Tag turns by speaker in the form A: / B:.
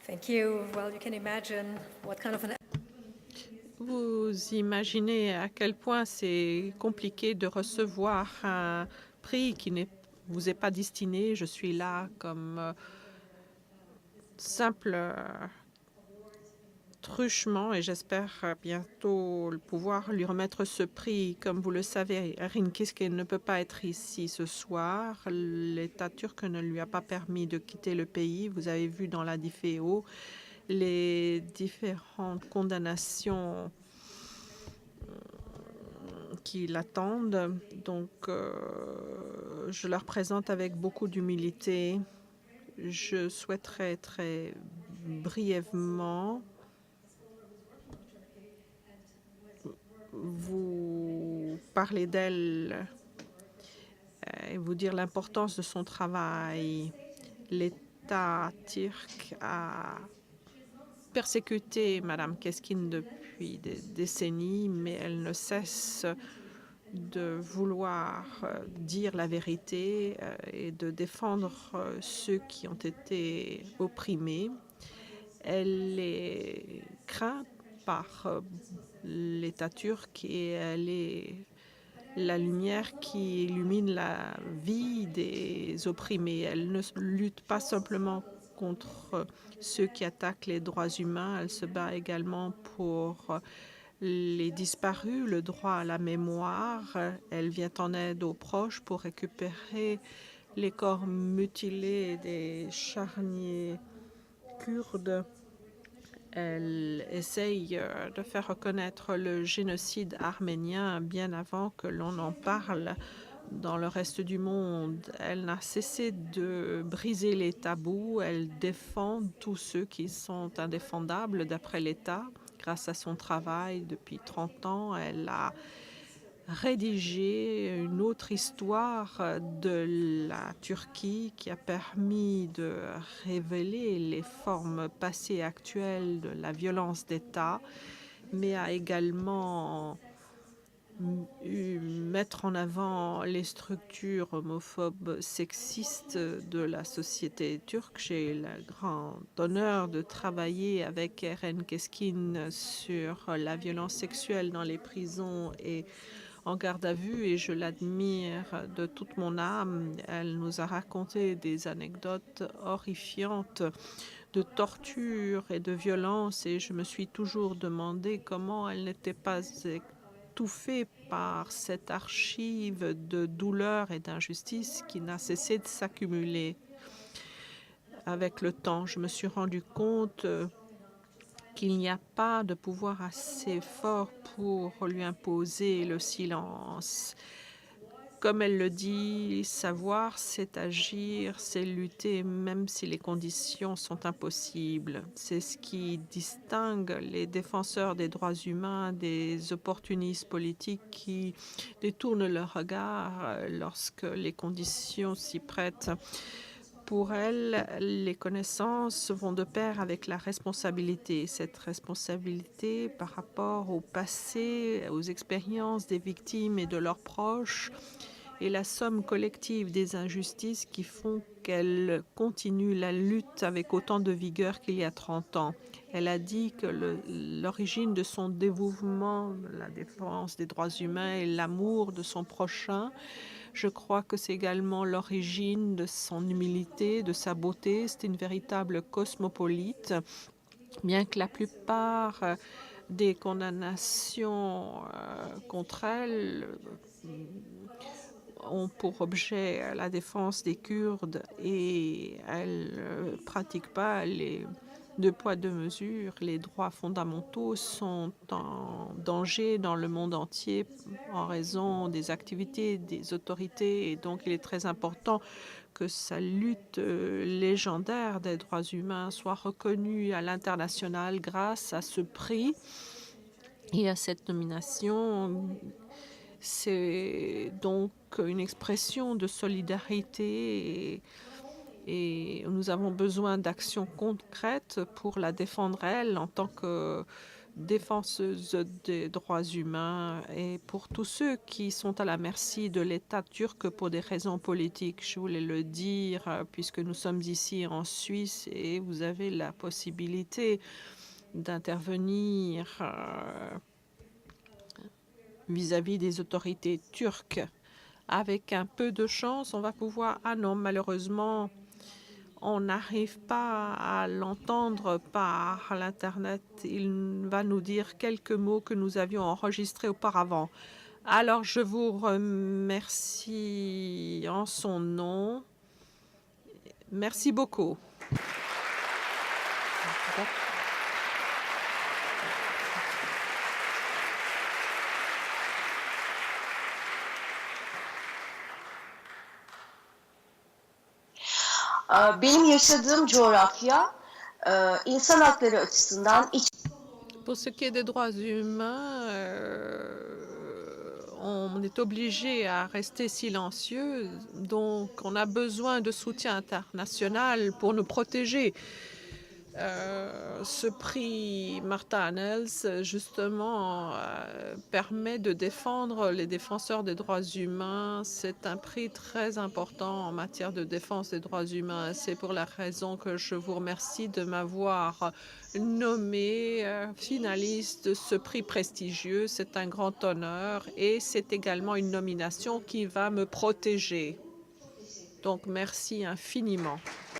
A: Thank you. Well, you can imagine what kind of an
B: Vous imaginez à quel point c'est compliqué de recevoir un prix qui ne vous est pas destiné. Je suis là comme simple truchement et j'espère bientôt pouvoir lui remettre ce prix. Comme vous le savez, Erin Kisken ne peut pas être ici ce soir. L'État turc ne lui a pas permis de quitter le pays. Vous avez vu dans la DIFEO les différentes condamnations qui l'attendent. Donc, je la représente avec beaucoup d'humilité. Je souhaiterais très brièvement vous parler d'elle et vous dire l'importance de son travail. L'État turc a persécuté Madame Keskin depuis des décennies, mais elle ne cesse de vouloir dire la vérité et de défendre ceux qui ont été opprimés. Elle est crainte par l'État turc et elle est la lumière qui illumine la vie des opprimés. Elle ne lutte pas simplement contre ceux qui attaquent les droits humains, elle se bat également pour les disparus, le droit à la mémoire. Elle vient en aide aux proches pour récupérer les corps mutilés des charniers kurdes. Elle essaye de faire reconnaître le génocide arménien bien avant que l'on en parle dans le reste du monde. Elle n'a cessé de briser les tabous. Elle défend tous ceux qui sont indéfendables d'après l'État. Grâce à son travail depuis 30 ans, elle a rédigé une autre histoire de la Turquie qui a permis de révéler les formes passées et actuelles de la violence d'État, mais a également mettre en avant les structures homophobes sexistes de la société turque. J'ai le grand honneur de travailler avec Eren Keskin sur la violence sexuelle dans les prisons et en garde à vue et je l'admire de toute mon âme. Elle nous a raconté des anecdotes horrifiantes de torture et de violence et je me suis toujours demandé comment elle n'était pas étouffée par cette archive de douleur et d'injustice qui n'a cessé de s'accumuler. Avec le temps, je me suis rendu compte qu'il n'y a pas de pouvoir assez fort pour lui imposer le silence. Comme elle le dit, savoir, c'est agir, c'est lutter, même si les conditions sont impossibles. C'est ce qui distingue les défenseurs des droits humains des opportunistes politiques qui détournent leur regard lorsque les conditions s'y prêtent. Pour elle, les connaissances vont de pair avec la responsabilité. Cette responsabilité par rapport au passé, aux expériences des victimes et de leurs proches, et la somme collective des injustices qui font qu'elle continue la lutte avec autant de vigueur qu'il y a 30 ans. Elle a dit que l'origine de son dévouement, la défense des droits humains et l'amour de son prochain, je crois que c'est également l'origine de son humilité, de sa beauté. C'est une véritable cosmopolite, bien que la plupart des condamnations contre elle ont pour objet la défense des Kurdes et elle ne pratique pas les deux poids, deux mesures. Les droits fondamentaux sont en danger dans le monde entier en raison des activités des autorités et donc il est très important que sa lutte légendaire des droits humains soit reconnue à l'international grâce à ce prix et à cette nomination. C'est donc une expression de solidarité et nous avons besoin d'actions concrètes pour la défendre elle en tant que défenseuses des droits humains et pour tous ceux qui sont à la merci de l'État turc pour des raisons politiques. Je voulais le dire puisque nous sommes ici en Suisse et vous avez la possibilité d'intervenir vis-à-vis des autorités turques. Avec un peu de chance, on va pouvoir... Ah non, malheureusement, on n'arrive pas à l'entendre par l'Internet. Il va nous dire quelques mots que nous avions enregistrés auparavant. Alors, je vous remercie en son nom. Merci beaucoup.
C: Benim yaşadığım coğrafya insan hakları açısından
B: Pour ce qui est des droits humains, on est obligé à rester silencieux, donc on a besoin de soutien international pour nous protéger. Ce prix Martha Annals, justement, permet de défendre les défenseurs des droits humains. C'est un prix très important en matière de défense des droits humains. C'est pour la raison que je vous remercie de m'avoir nommé finaliste de ce prix prestigieux. C'est un grand honneur et c'est également une nomination qui va me protéger. Donc, merci infiniment.